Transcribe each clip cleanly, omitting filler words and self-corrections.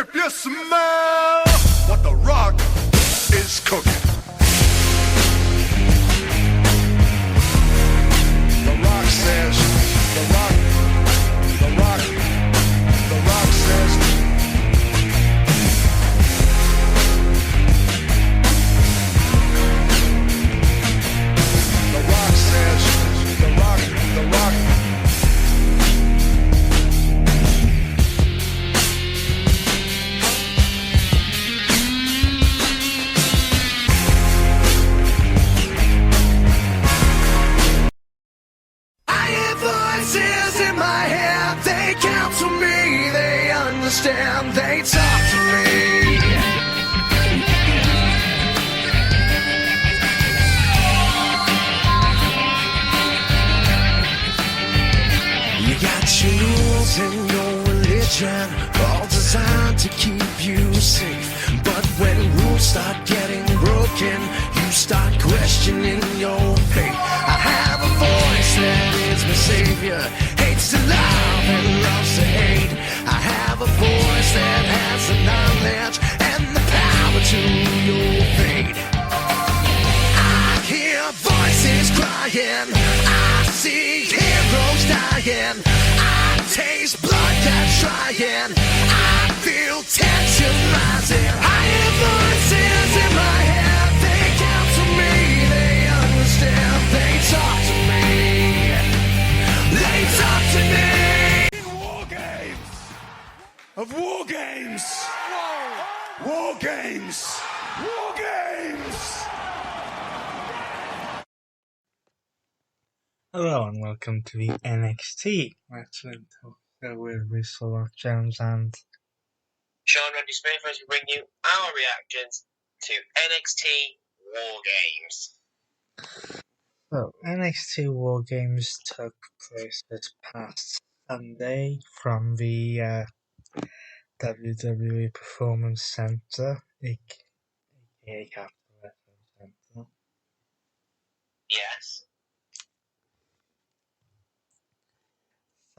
If you smell what The Rock is cooking. The Rock says, The Rock says, The Rock says, The Rock. Voices in my head, they counsel me, they understand, they talk to me. You got your rules and your religion, all designed to keep you safe. But when rules start getting broken, you start questioning your faith. I have a voice that is my savior, hates to love and loves to hate. I have a voice that has the knowledge and the power to your fate. I hear voices crying, I see heroes dying, I taste blood that's trying, I feel tension rising. I hear voices in my head, they counsel me, they understand, they talk to me, they talk to me. War games! Of war games! War games! War games! Hello and welcome to the NXT Wrestling Talk Show with Russell Rock Jones and Sean Randy Smith as we bring you our reactions to NXT Wargames. So NXT War Games took place this past Sunday from the WWE Performance Center, aka Capital Wrestling Center. Yes.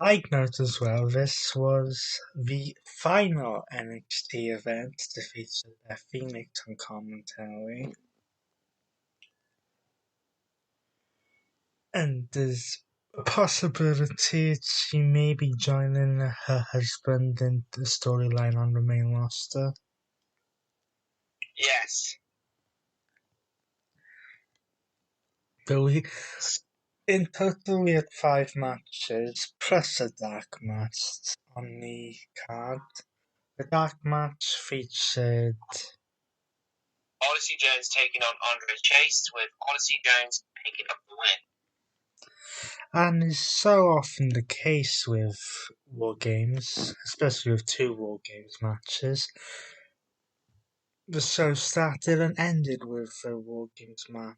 Side note as well, this was the final NXT event to feature Beth Phoenix on commentary. And there's a possibility she may be joining her husband in the storyline on the main roster. Yes. But in total we had 5 matches, plus a dark match on the card. The dark match featured Odyssey Jones taking on Andre Chase, with Odyssey Jones picking up the win. and is so often the case with War Games, especially with 2 War Games matches. The show started and ended with a War Games match.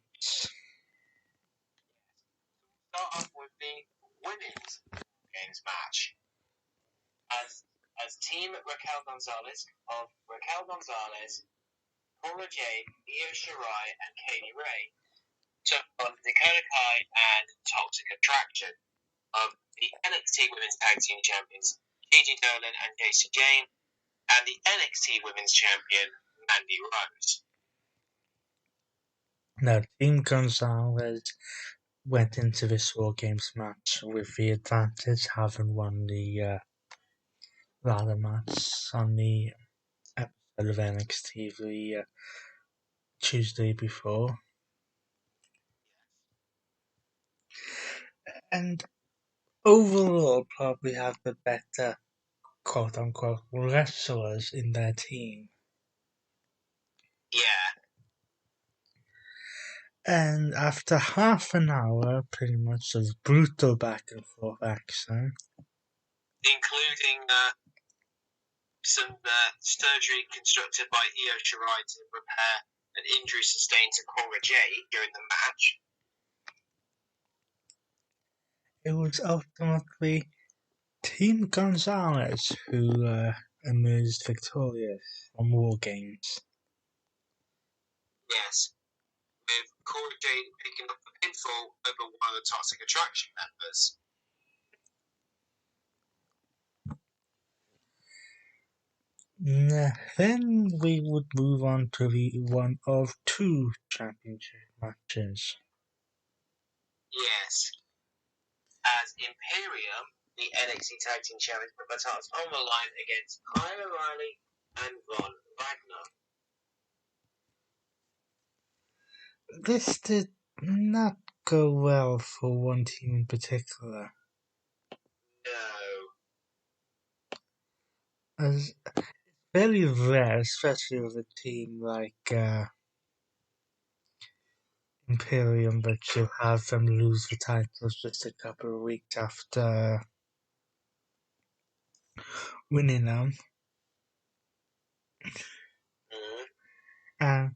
Start off with the women's games match. As Team Raquel Gonzalez of Raquel Gonzalez, Paula Jade, Io Shirai, and Kaylee Ray took on Dakota Kai and Toxic Attraction of the NXT Women's Tag Team Champions Gigi Dolan and Jacy Jayne, and the NXT Women's Champion Mandy Rose. Now, Team Gonzalez went into this War Games match with the advantage, having won the ladder match on the episode of NXT the Tuesday before. And overall probably have the better quote-unquote wrestlers in their team. Yeah. And after half an hour pretty much of brutal back and forth action, including some surgery constructed by Io Shirai to repair an injury sustained to Cora Jade during the match. it was ultimately Team Gonzalez who emerged victorious from War Games. Yes, with Cora Jade picking up the pinfall over one of the Toxic Attraction members. Then we would move on to the one of two championship matches. Yes. As Imperium, the NXT Tag Team Champions, put their titles on the line against Kyle O'Reilly and Von Wagner. This did not go well for one team in particular, No. as it's very rare, especially with a team like Imperium, that you have them lose the titles just a couple of weeks after winning them. Mm.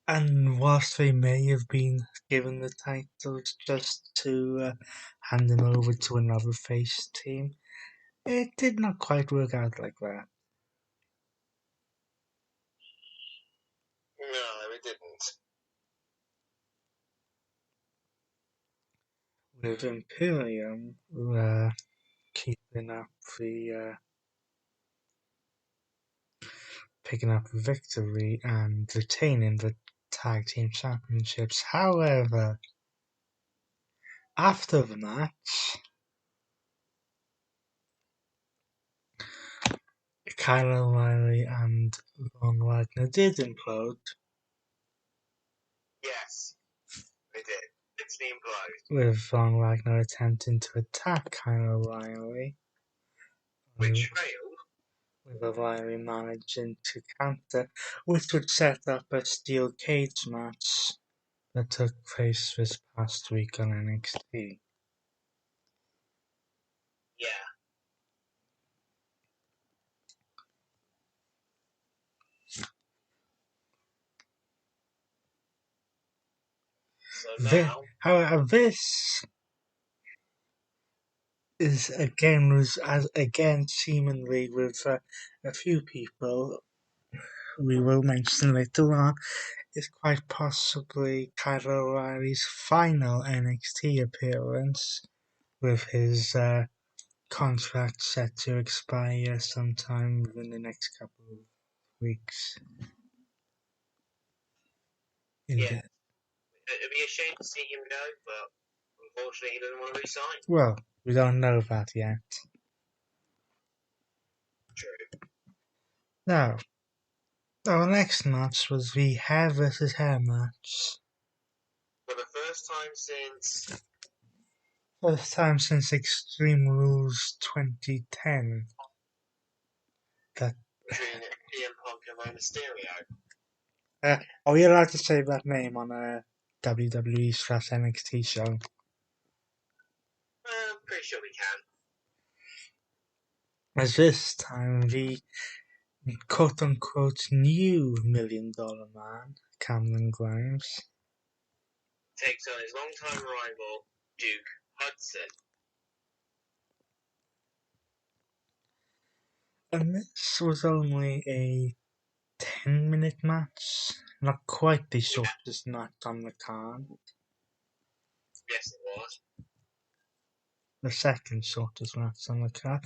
And whilst they may have been given the titles just to hand them over to another face team, it did not quite work out like that. No, it didn't. With Imperium keeping up the picking up the victory and retaining the tag team championships. However, after the match, Kyle O'Reilly and Von Wagner did implode, Yes, they did. It's the implode. with Von Wagner attempting to attack Kyle O'Reilly, Which failed. with O'Reilly managing to counter, which would set up a steel cage match that took place this past week on NXT. Yeah. So now, However, this is again seemingly with a few people we will mention later on, is quite possibly Kyle O'Reilly's final NXT appearance, with his contract set to expire sometime within the next couple of weeks. yeah. It'd be a shame to see him go, but unfortunately he doesn't want to resign. Well, we don't know that yet. True. Now, our next match was the hair versus hair match. For the first time since Extreme Rules 2010. That between CM Punk and Rey Mysterio. are we allowed to say that name on a WWE/NXT show? I'm pretty sure we can. As this time, the quote-unquote new $1 Million Man, Cameron Grimes, Takes on his longtime rival, Duke Hudson. and this was only a 10-minute match, not quite the shortest match on the card. Yes, it was. The second shortest match on the card.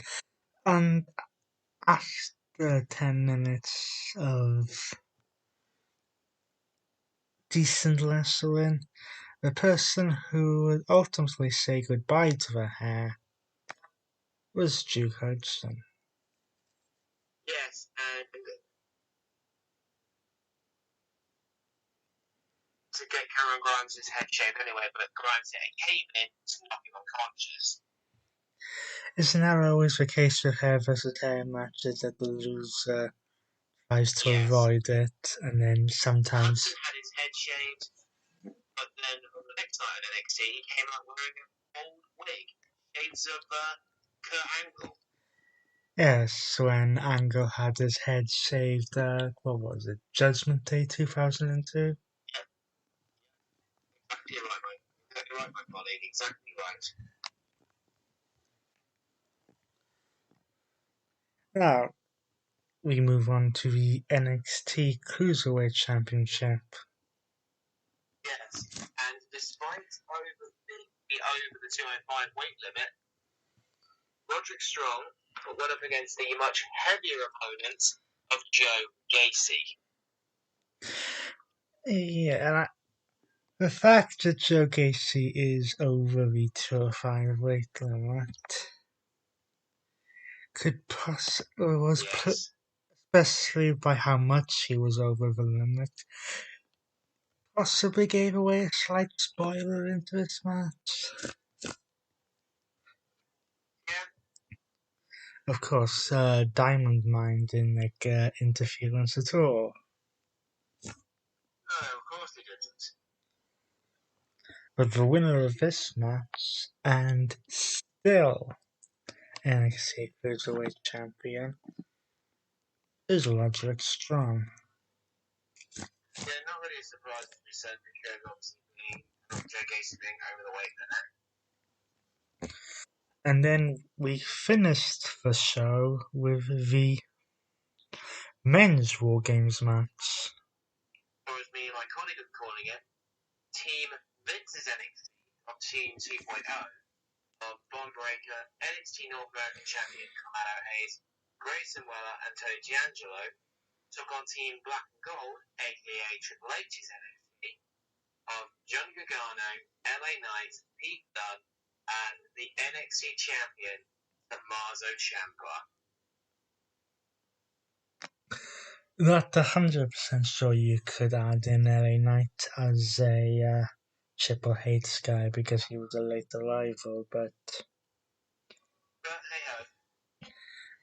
And after 10 minutes of decent wrestling, the person who would ultimately say goodbye to the hair was Duke Hudson. Yes, and to get Cameron Grimes' head shaved anyway, but Grimes came in to knock him unconscious. Isn't that always the case with hair versus hair matches, that the loser tries to Yes. avoid it, and then sometimes... Hudson had his head shaved, but then on the next night at NXT, he came out wearing an old wig, shades of Kurt Angle. Yes, when Angle had his head shaved, what was it, Judgment Day 2002? Exactly right, my colleague, exactly right. Now, we move on to the NXT Cruiserweight Championship. Yes, and despite being over the 205 weight limit, Roderick Strong went up against the much heavier opponent of Joe Gacy. Yeah, and the fact that Joe Gacy is over the 205 weight limit especially by how much he was over the limit, possibly gave away a slight spoiler into this match. Yeah. Of course, Diamond Mine didn't make interference at all. No, of course he didn't. But the winner of this match, and still NXT Cruiserweight Champion, is Roderick Strong. Yeah, not really a surprise to be said because obviously Joe Gacy being over the weight limit. And then we finished the show with the men's War Games match. Or as me and my colleague are calling it, Team Vince's NXT of Team 2.0 of Von Breakker, NXT North American Champion Carmelo Hayes, Grayson Weller, and Tony D'Angelo took on Team Black and Gold, aka Triple H's NXT, of John Gargano, LA Knight, Pete Dunne, and the NXT Champion, Tommaso Ciampa. Not 100% sure you could add in LA Knight as a Triple H guy because he was a late arrival, but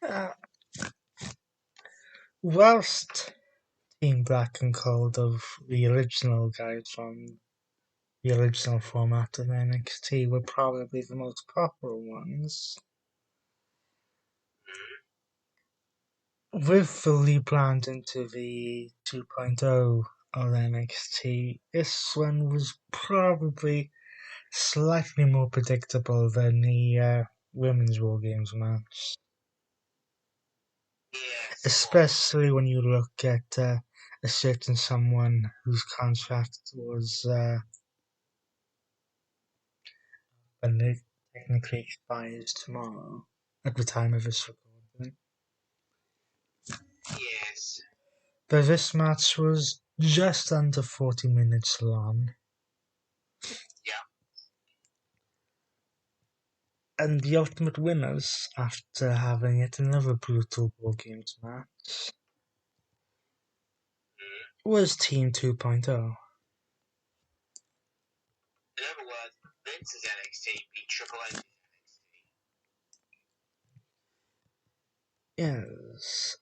hey-ho. Whilst Team Black and Gold of the original guys from the original format of NXT were probably the most popular ones, with the rebrand into the 2.0 of NXT, this one was probably slightly more predictable than the Women's War Games match. Yes. Especially when you look at a certain someone whose contract was and it technically expires tomorrow at the time of this recording. Yes. But this match was just under 40 minutes long. Yeah. And the ultimate winners, after having yet another brutal War Games match, was Team 2.0. In other words, Vince's NXT beat Triple H's NXT. Yes,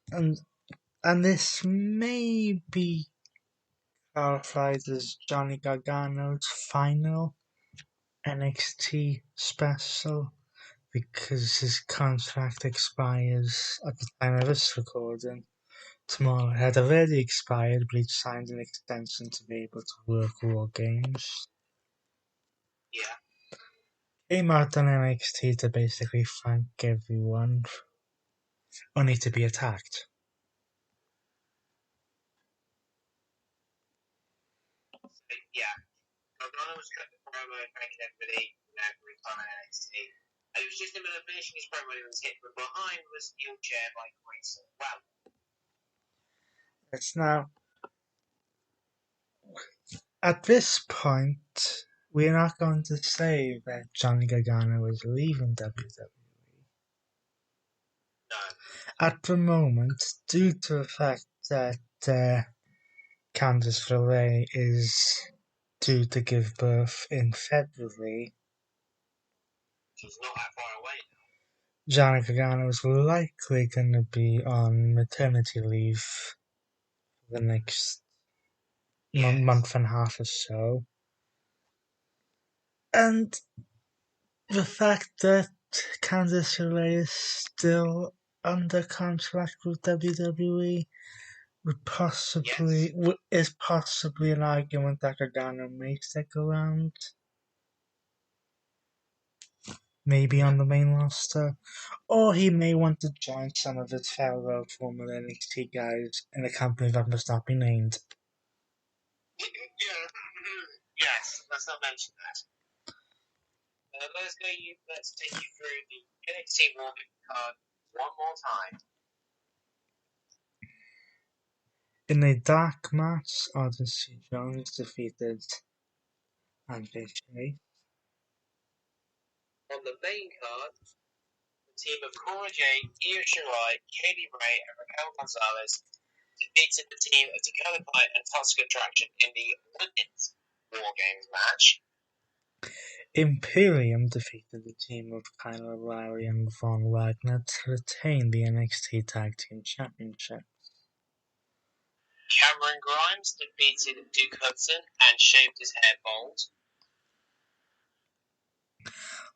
and this may be clarified as Johnny Gargano's final NXT special because his contract expires at the time of this recording tomorrow. It had already expired, but he signed an extension to be able to work War Games. Yeah. Came out on NXT to basically thank everyone, only to be attacked. Yeah. Gargano was cut the promo thanking everybody for his time at NXT. It was just in the middle of finishing his promo when he was hit from behind with a steel chair by Grayson. Wow. It's now, at this point, we're not going to say that Johnny Gargano is leaving WWE. No. At the moment, due to the fact that Candice LeRae is due to give birth in February, She's not that far away now. Johnny Gargano is likely going to be on maternity leave for the next month and a half or so. And the fact that Candice LeRae is still under contract with WWE is possibly an argument that Gargano may stick around. Maybe on the main roster, or he may want to join some of its fellow former NXT guys in a company that must not be named. Yeah. Yes, let's not mention that. let's take you through the NXT Wargames card one more time. In a dark match, Odyssey Jones defeated Andre Chase. On the main card, the team of Cora Jade, Io Shirai, Katie Ray, and Raquel Gonzalez defeated the team of Dakota Kai and Toxic Attraction in the Women's Wargames match. Imperium defeated the team of Kyle O'Reilly and Von Wagner to retain the NXT Tag Team Championship. Cameron Grimes defeated Duke Hudson and shaved his hair bald.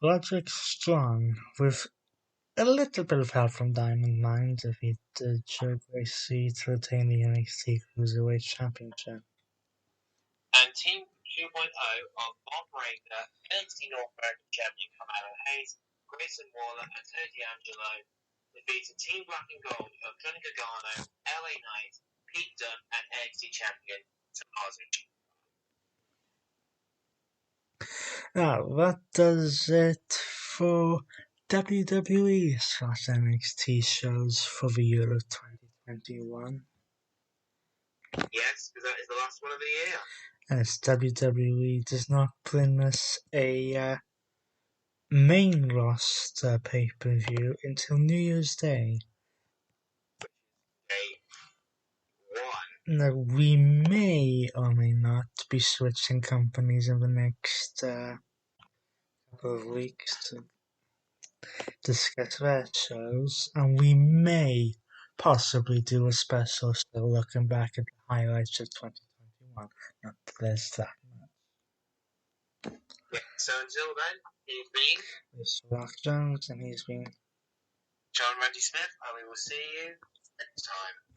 Roderick Strong, with a little bit of help from Diamond Mine, defeated Joe Gracie to retain the NXT Cruiserweight Championship. And Team 2.0 of Bob Breaker, NXT North American Champion Kamala Hayes, Grayson Waller, and Tony D'Angelo defeated Team Black and Gold of Johnny Gargano, LA Knight, Pete Dunne, and NXT Champion Tommaso. Now, that does it for WWE/NXT shows for the year of 2021. Yes, because that is the last one of the year. As WWE does not bring us a main roster pay-per-view until New Year's Day. Now, we may or may not be switching companies in the next couple of weeks to discuss their shows, and we may possibly do a special show looking back at the highlights of 2021. Now, there's that much. Yeah, so until then, he's been This is Rock Jones, and he's been John Randy Smith, and we will see you next time.